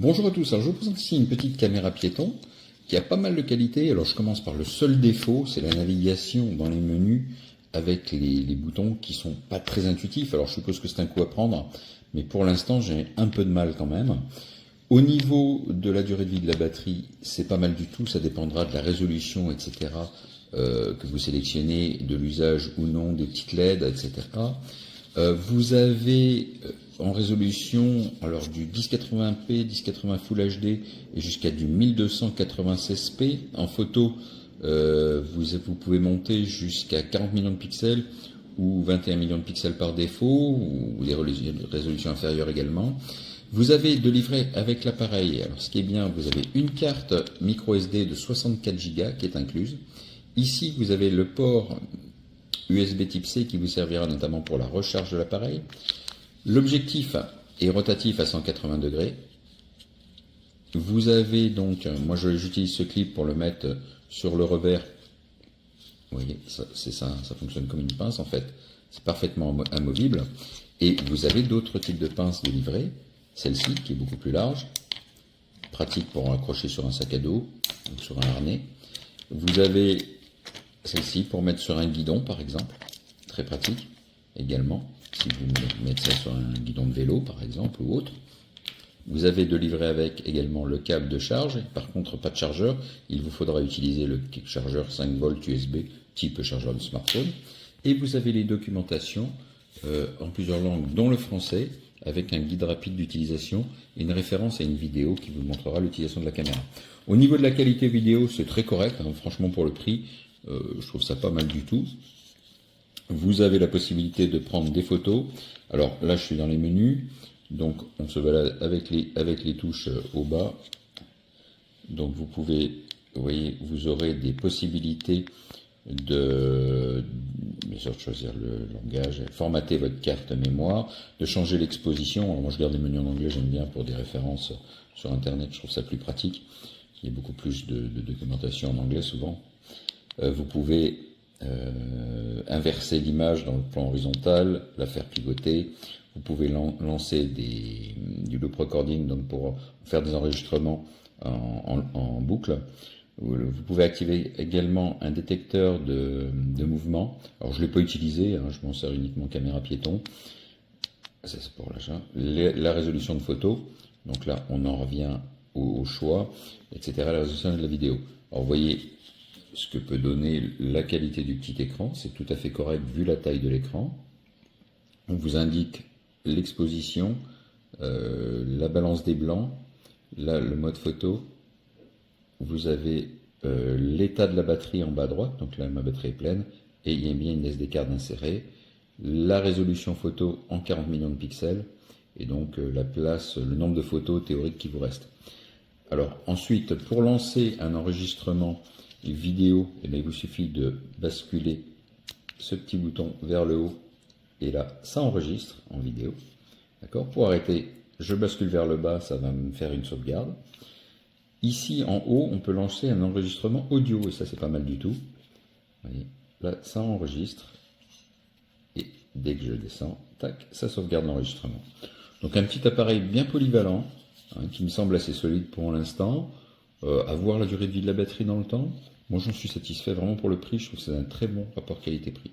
Bonjour à tous, alors je vous présente ici une petite caméra piéton qui a pas mal de qualité. Alors je commence par le seul défaut, c'est la navigation dans les menus avec les boutons qui sont pas très intuitifs. Alors je suppose que c'est un coup à prendre, mais pour l'instant j'ai un peu de mal quand même. Au niveau de la durée de vie de la batterie, c'est pas mal du tout, ça dépendra de la résolution, etc. Que vous sélectionnez, de l'usage ou non des petites LED, etc. Vous avez en résolution alors du 1080p, 1080 Full HD et jusqu'à du 1296p. En photo, vous pouvez monter jusqu'à 40 millions de pixels ou 21 millions de pixels par défaut, ou des résolutions inférieures également. Vous avez de livret avec l'appareil. Alors ce qui est bien, vous avez une carte micro SD de 64 Go qui est incluse. Ici, vous avez le port USB type C qui vous servira notamment pour la recharge de l'appareil. L'objectif est rotatif à 180 degrés. Vous avez donc, moi j'utilise ce clip pour le mettre sur le revers. Vous voyez, c'est ça, ça fonctionne comme une pince en fait. C'est parfaitement amovible. Et vous avez d'autres types de pinces de livret. Celle-ci qui est beaucoup plus large, pratique pour accrocher sur un sac à dos ou sur un harnais. Vous avez celle-ci pour mettre sur un guidon par exemple, très pratique également, si vous mettez ça sur un guidon de vélo par exemple ou autre. Vous avez de livret avec également le câble de charge, par contre pas de chargeur, il vous faudra utiliser le chargeur 5 volts USB type chargeur de smartphone. Et vous avez les documentations en plusieurs langues dont le français, avec un guide rapide d'utilisation et une référence à une vidéo qui vous montrera l'utilisation de la caméra. Au niveau de la qualité vidéo, c'est très correct, hein, franchement pour le prix, je trouve ça pas mal du tout. Vous avez la possibilité de prendre des photos. Alors là, je suis dans les menus, donc on se balade avec les touches au bas. Donc vous pouvez, vous voyez, vous aurez des possibilités de, bien sûr, de choisir le langage, formater votre carte mémoire, de changer l'exposition. Alors moi je garde les menus en anglais, j'aime bien pour des références sur internet, je trouve ça plus pratique. Il y a beaucoup plus de documentation en anglais souvent. Vous pouvez inverser l'image dans le plan horizontal, la faire pivoter. Vous pouvez lancer du loop recording, donc pour faire des enregistrements en boucle. Vous pouvez activer également un détecteur de mouvement. Alors je ne l'ai pas utilisé, hein, je m'en sers uniquement caméra piéton. Ça c'est pour l'achat. La résolution de photo, donc là on en revient au choix, etc. La résolution de la vidéo. Alors vous voyez ce que peut donner la qualité du petit écran, c'est tout à fait correct vu la taille de l'écran. On vous indique l'exposition, la balance des blancs, là le mode photo. Vous avez l'état de la batterie en bas à droite, donc là ma batterie est pleine, et il y a bien une SD card insérée, la résolution photo en 40 millions de pixels, et donc la place, le nombre de photos théoriques qui vous reste. Alors ensuite, pour lancer un enregistrement vidéo, eh bien, il vous suffit de basculer ce petit bouton vers le haut, et là ça enregistre en vidéo. D'accord ? Pour arrêter, je bascule vers le bas, ça va me faire une sauvegarde. Ici, en haut, on peut lancer un enregistrement audio, et ça, c'est pas mal du tout. Vous voyez, là, ça enregistre, et dès que je descends, tac, ça sauvegarde l'enregistrement. Donc, un petit appareil bien polyvalent, hein, qui me semble assez solide pour l'instant. À voir la durée de vie de la batterie dans le temps. Moi, j'en suis satisfait vraiment pour le prix. Je trouve que c'est un très bon rapport qualité-prix.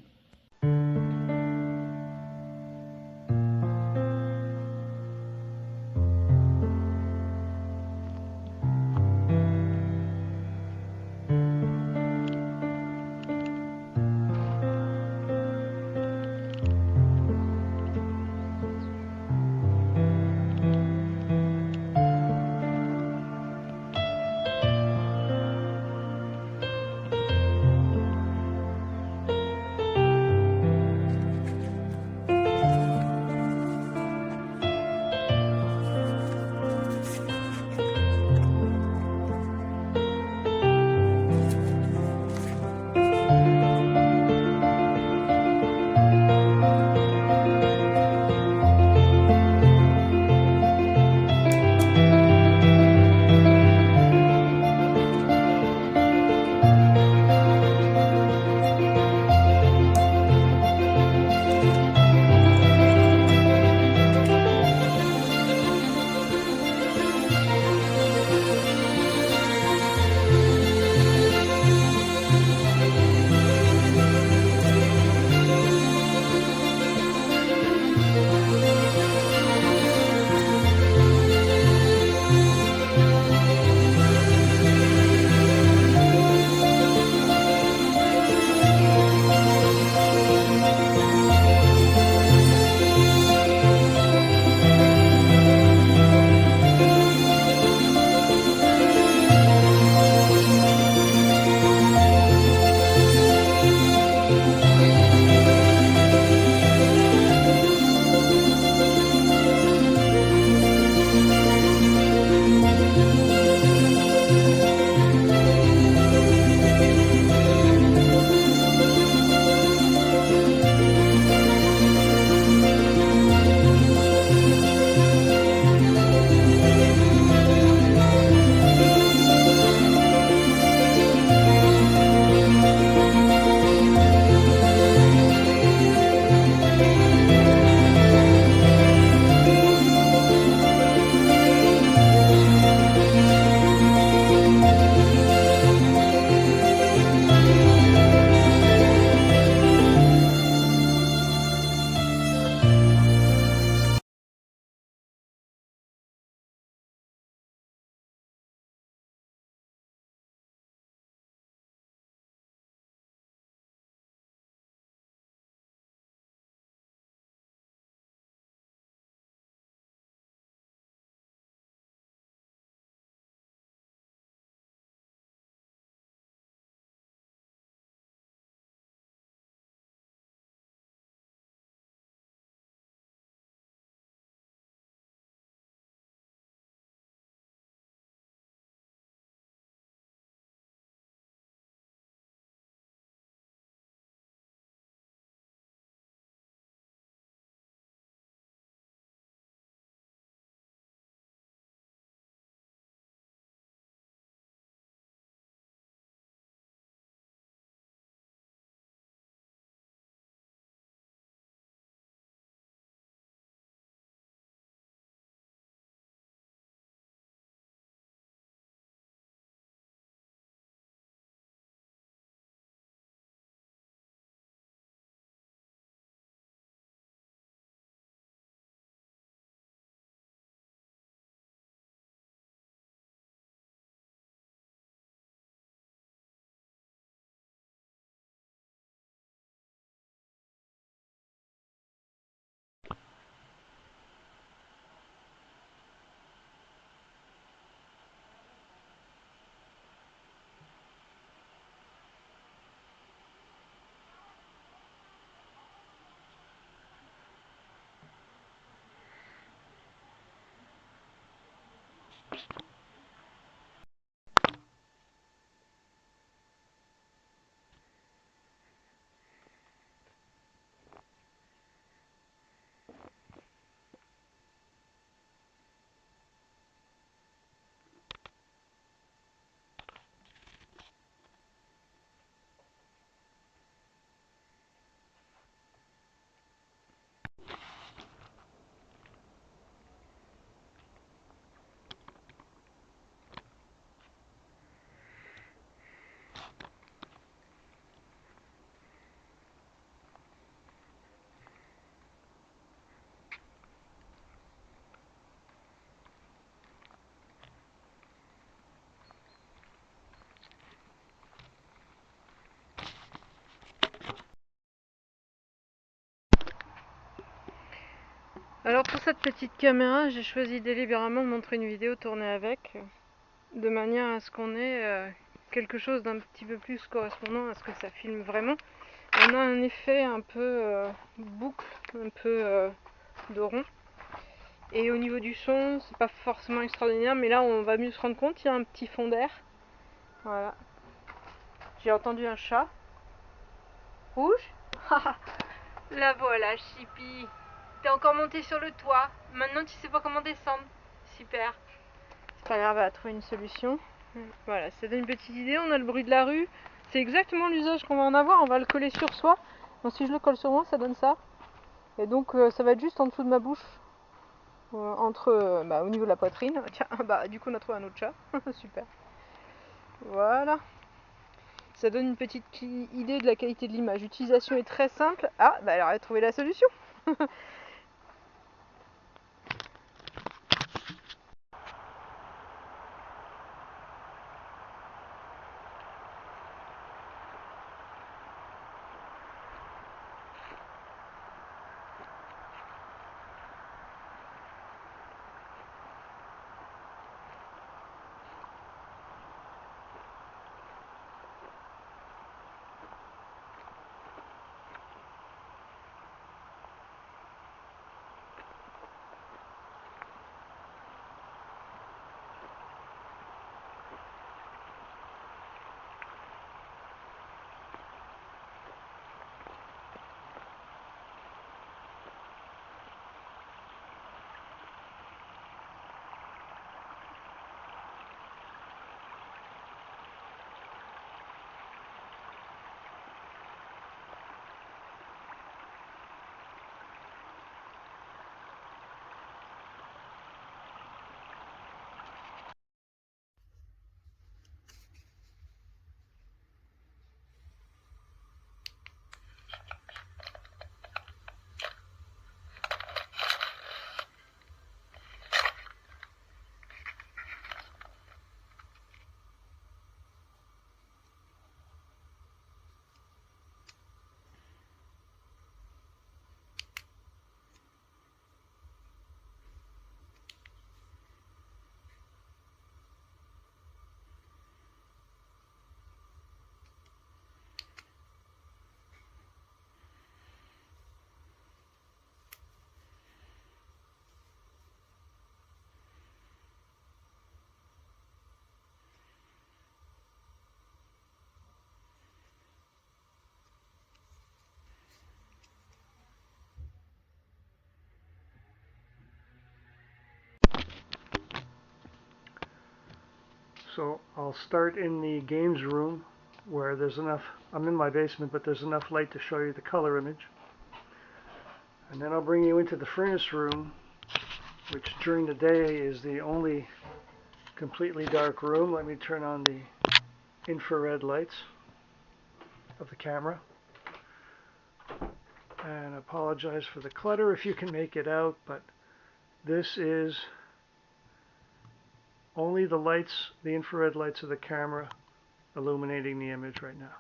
Alors pour cette petite caméra, j'ai choisi délibérément de montrer une vidéo tournée avec, de manière à ce qu'on ait quelque chose d'un petit peu plus correspondant à ce que ça filme vraiment. On a un effet un peu boucle, un peu de rond. Et au niveau du son, c'est pas forcément extraordinaire, mais là on va mieux se rendre compte, il y a un petit fond d'air. Voilà. J'ai entendu un chat. Rouge. La voilà, Chippy. T'es encore monté sur le toit. Maintenant tu sais pas comment descendre. Super. C'est pas grave, elle va trouver une solution. Voilà, ça donne une petite idée. On a le bruit de la rue. C'est exactement l'usage qu'on va en avoir. On va le coller sur soi. Donc si je le colle sur moi, ça donne ça. Et donc ça va être juste en dessous de ma bouche. Au niveau de la poitrine. Tiens, bah du coup on a trouvé un autre chat. Super. Voilà. Ça donne une petite idée de la qualité de l'image. L'utilisation est très simple. Ah, bah alors elle a trouvé la solution. So I'll start in the games room where there's enough, I'm in my basement, but there's enough light to show you the color image. And then I'll bring you into the furnace room, which during the day is the only completely dark room. Let me turn on the infrared lights of the camera. And I apologize for the clutter if you can make it out, but this is only the lights, the infrared lights of the camera illuminating the image right now.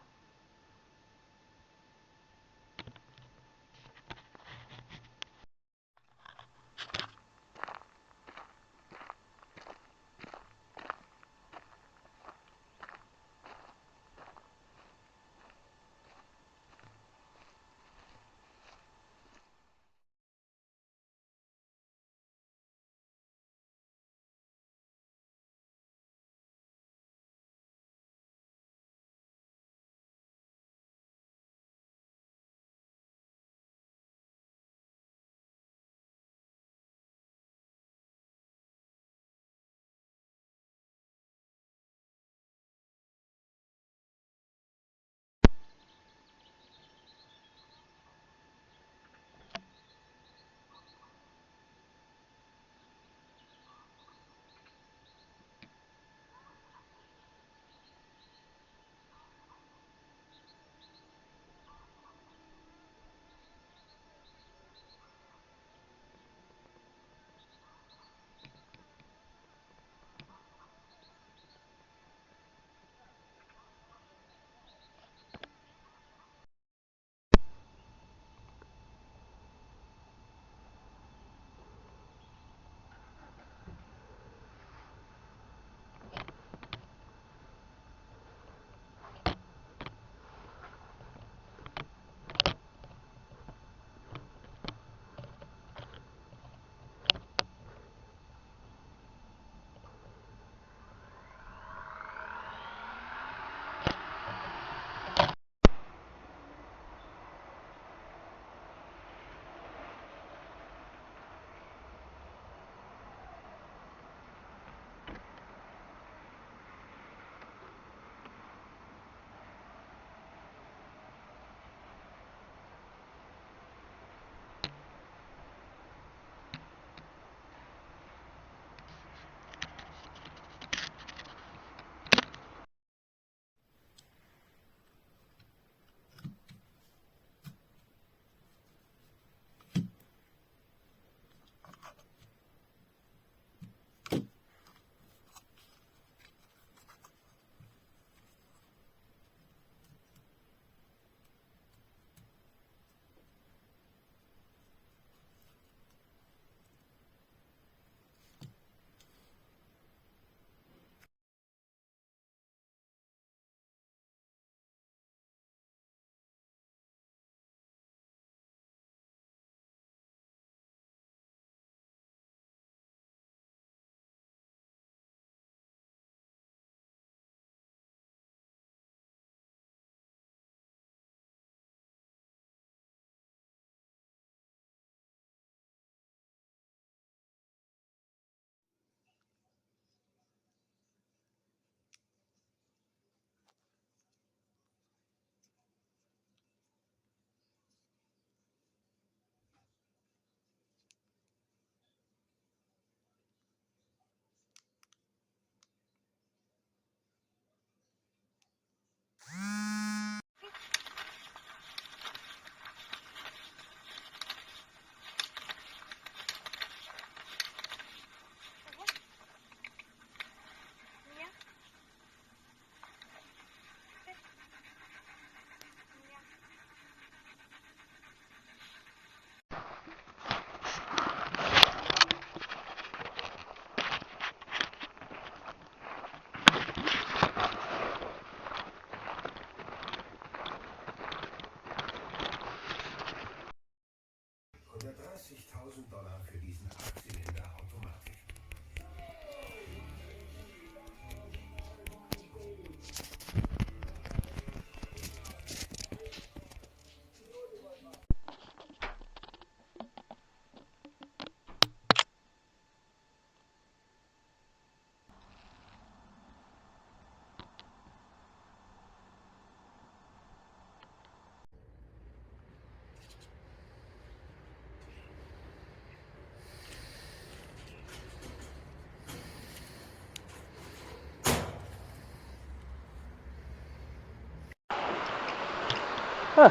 Huh.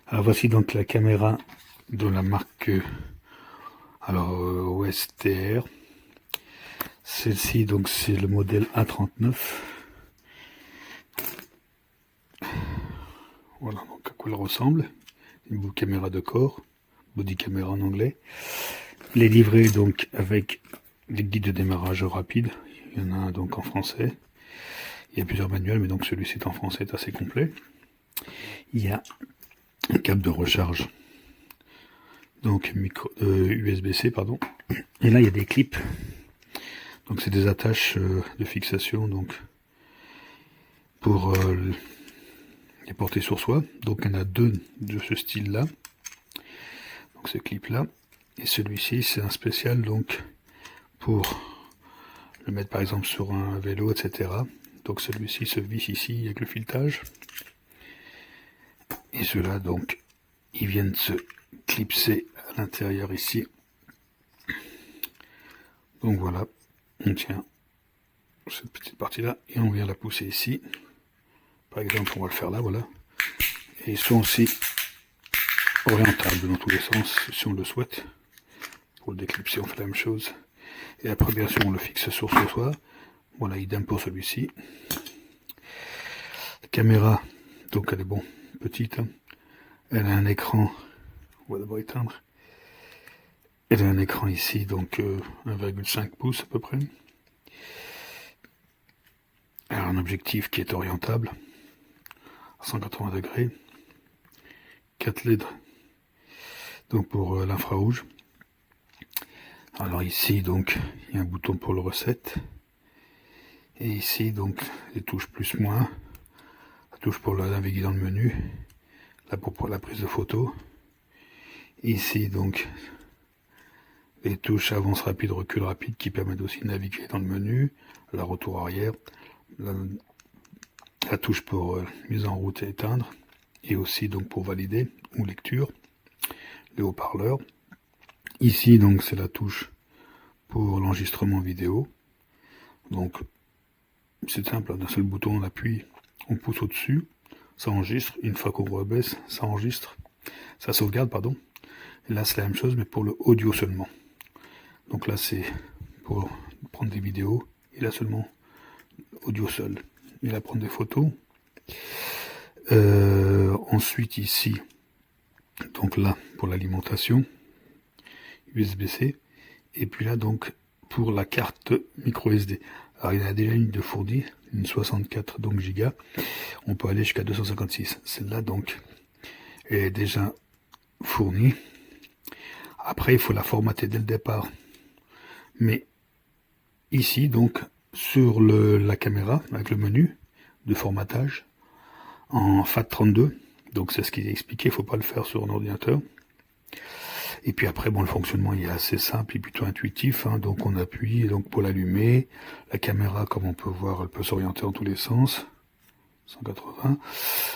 Alors voici donc la caméra de la marque OSTR. Celle-ci donc c'est le modèle A39. Voilà donc à quoi elle ressemble. Une caméra de corps, body camera en anglais. Elle est livrée donc avec des guides de démarrage rapide. Il y en a un donc en français. Il y a plusieurs manuels, mais donc celui-ci est en français, est assez complet. Il y a un câble de recharge, donc USB-C pardon. Et là il y a des clips, donc c'est des attaches de fixation donc pour les porter sur soi. Donc il y en a deux de ce style là, donc ce clip là, et celui-ci c'est un spécial donc pour le mettre par exemple sur un vélo, etc. Donc celui-ci se visse ici avec le filetage. Et ceux-là, donc, ils viennent se clipser à l'intérieur ici. Donc voilà, on tient cette petite partie-là et on vient la pousser ici. Par exemple, on va le faire là, voilà. Et ils sont aussi orientables dans tous les sens, si on le souhaite. Pour le déclipser, on fait la même chose. Et après, bien sûr, on le fixe sur soi. Voilà, idem pour celui-ci. La caméra, donc elle est bon. Petite, hein. Elle a un écran, on va d'abord éteindre, elle a un écran ici, donc 1,5 pouces à peu près. Elle a un objectif qui est orientable à 180 degrés, 4 LED donc pour l'infrarouge. Alors ici donc il y a un bouton pour le reset, et ici donc les touches plus moins, la touche pour naviguer dans le menu, là pour la prise de photo, ici donc les touches avance rapide, recul rapide qui permettent aussi de naviguer dans le menu, la retour arrière, la touche pour mise en route et éteindre, et aussi donc pour valider ou lecture, les haut-parleurs. Ici donc c'est la touche pour l'enregistrement vidéo, donc c'est simple, d'un seul bouton on appuie, on pousse au-dessus, ça enregistre, une fois qu'on rebaisse, ça enregistre, ça sauvegarde pardon, et là c'est la même chose mais pour le audio seulement. Donc là c'est pour prendre des vidéos, et là seulement audio seul, et là prendre des photos. Ensuite ici, donc là pour l'alimentation, USB-C, et puis là donc pour la carte micro SD. Alors il y en a déjà une de fournie, une 64 donc gigas, on peut aller jusqu'à 256. Celle-là donc est déjà fournie. Après il faut la formater dès le départ. Mais ici donc sur la caméra avec le menu de formatage en FAT32, donc c'est ce qu'il a expliqué, il faut pas le faire sur un ordinateur. Et puis après, bon, le fonctionnement il est assez simple et plutôt intuitif, hein, donc on appuie donc pour l'allumer. La caméra, comme on peut voir, elle peut s'orienter en tous les sens, 180.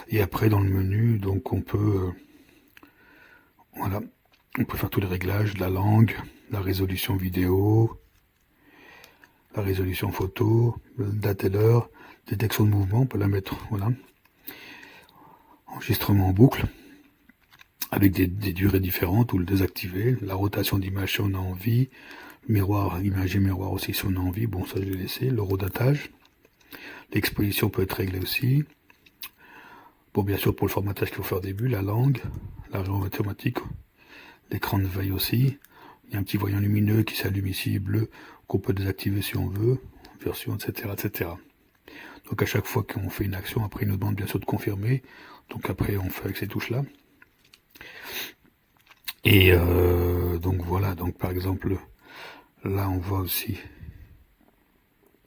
Et après dans le menu, donc on peut, voilà, on peut faire tous les réglages, la langue, la résolution vidéo, la résolution photo, date et l'heure, détection de mouvement, on peut la mettre, voilà. Enregistrement en boucle, avec des durées différentes, ou le désactiver, la rotation d'image si on a envie, miroir, image et miroir aussi si on a envie, bon ça je l'ai laissé, l'horodatage, l'exposition peut être réglée aussi, bon bien sûr pour le formatage qu'il faut faire au début, la langue, la réglage automatique, l'écran de veille aussi, il y a un petit voyant lumineux qui s'allume ici, bleu, qu'on peut désactiver si on veut, version, etc., etc. Donc à chaque fois qu'on fait une action, après il nous demande bien sûr de confirmer, donc après on fait avec ces touches là. Et donc voilà, donc par exemple là on voit aussi,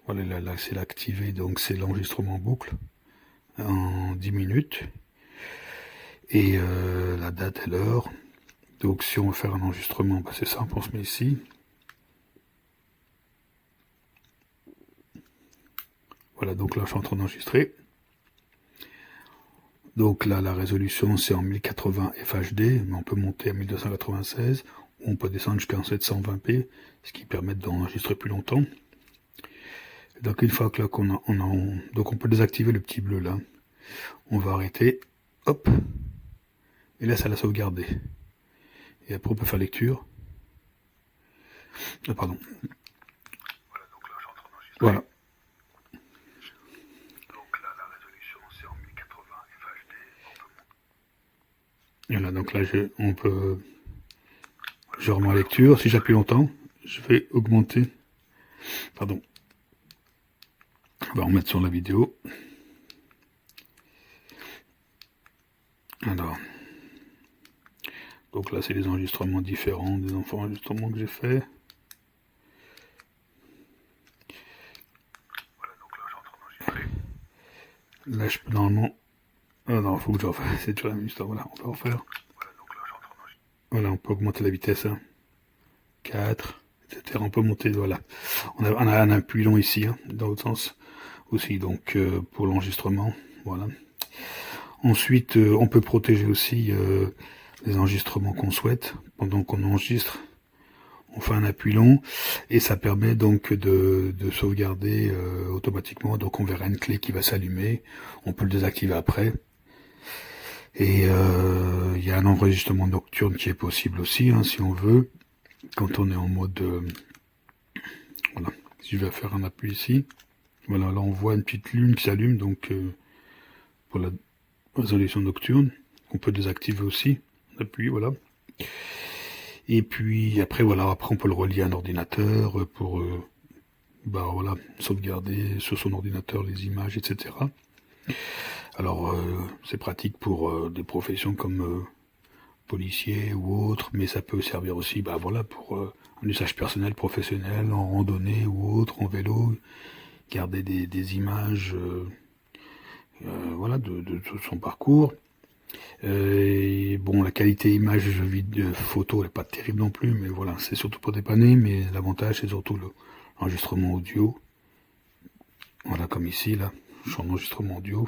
voilà là c'est l'activer, donc c'est l'enregistrement en boucle en 10 minutes et la date et l'heure. Donc si on veut faire un enregistrement, bah, c'est simple, on se met ici. Voilà, donc là je suis en train d'enregistrer. Donc là la résolution c'est en 1080 FHD, mais on peut monter à 1296, ou on peut descendre jusqu'à 720p, ce qui permet d'enregistrer plus longtemps. Et donc une fois que là donc on peut désactiver le petit bleu là. On va arrêter, hop, et là ça l'a sauvegardé. Et après on peut faire lecture. Ah, pardon. Voilà, donc là je suis en train d'enregistrer. Voilà. Voilà, donc là je remets en lecture. Si j'appuie longtemps, je vais augmenter. Pardon. On va remettre sur la vidéo. Alors. Donc là c'est des enregistrements différents, des enregistrements que j'ai fait. Voilà, donc là je suis en train d'enregistrer. Là je peux normalement. Ah non, il faut que je refasse, c'est toujours la même histoire, voilà, on va refaire. Voilà, donc là, voilà, on peut augmenter la vitesse, hein. 4, etc. On peut monter, voilà. On a un appui long ici, hein, dans l'autre sens aussi, donc pour l'enregistrement, voilà. Ensuite, on peut protéger aussi les enregistrements qu'on souhaite. Pendant qu'on enregistre, on fait un appui long, et ça permet donc de sauvegarder automatiquement, donc on verra une clé qui va s'allumer, on peut le désactiver après. Et il y a un enregistrement nocturne qui est possible aussi, hein, si on veut, quand on est en mode... voilà, si je vais faire un appui ici, voilà, là on voit une petite lune qui s'allume, donc pour la résolution nocturne, on peut désactiver aussi, on appuie, voilà. Et puis après, voilà, après on peut le relier à un ordinateur pour bah, voilà, sauvegarder sur son ordinateur les images, etc. Alors c'est pratique pour des professions comme policier ou autre, mais ça peut servir aussi bah, voilà, pour un usage personnel, professionnel, en randonnée ou autre, en vélo, garder des images voilà, de son parcours. Et bon, la qualité image photo n'est pas terrible non plus, mais voilà, c'est surtout pour dépanner, mais l'avantage c'est surtout l'enregistrement audio. Voilà, comme ici, là, je suis en enregistrement audio.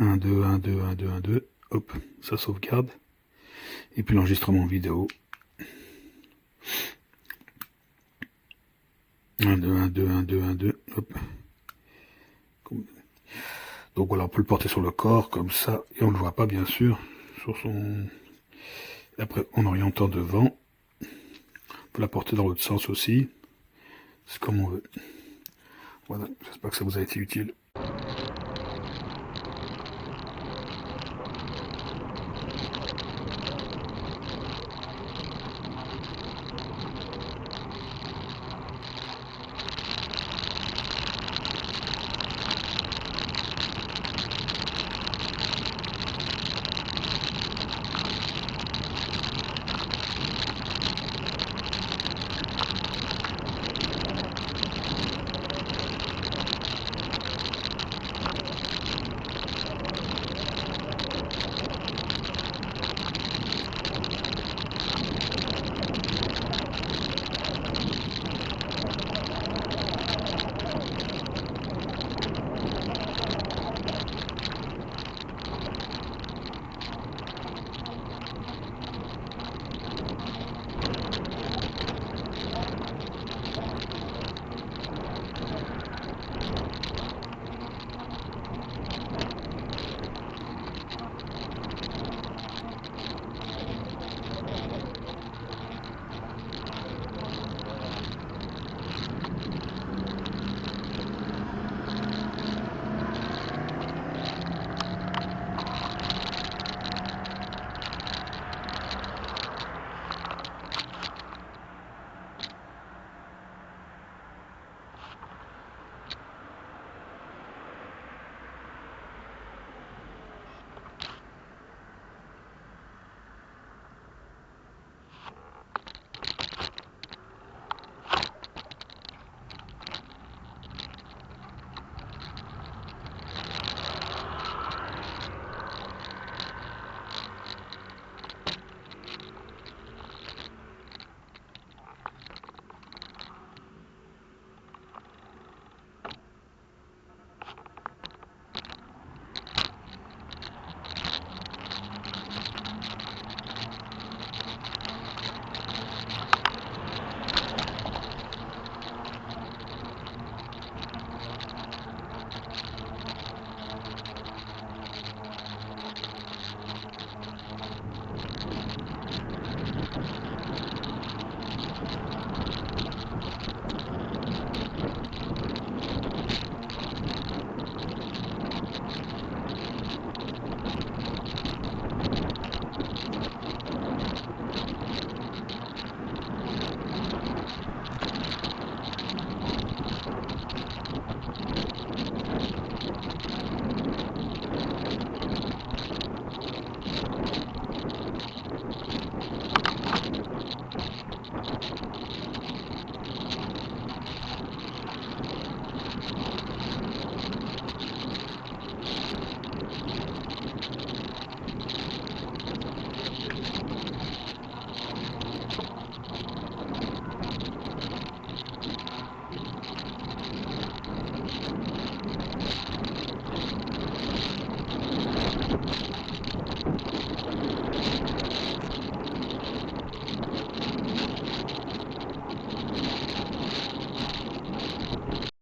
1, 2, 1, 2, 1, 2, 1, 2, hop, ça sauvegarde. Et puis l'enregistrement vidéo. 1, 2, 1, 2, 1, 2, 1, 2, hop. Donc voilà, on peut le porter sur le corps, comme ça, et on ne le voit pas, bien sûr, sur son... Et après, en orientant devant, on peut la porter dans l'autre sens aussi. C'est comme on veut. Voilà, j'espère que ça vous a été utile.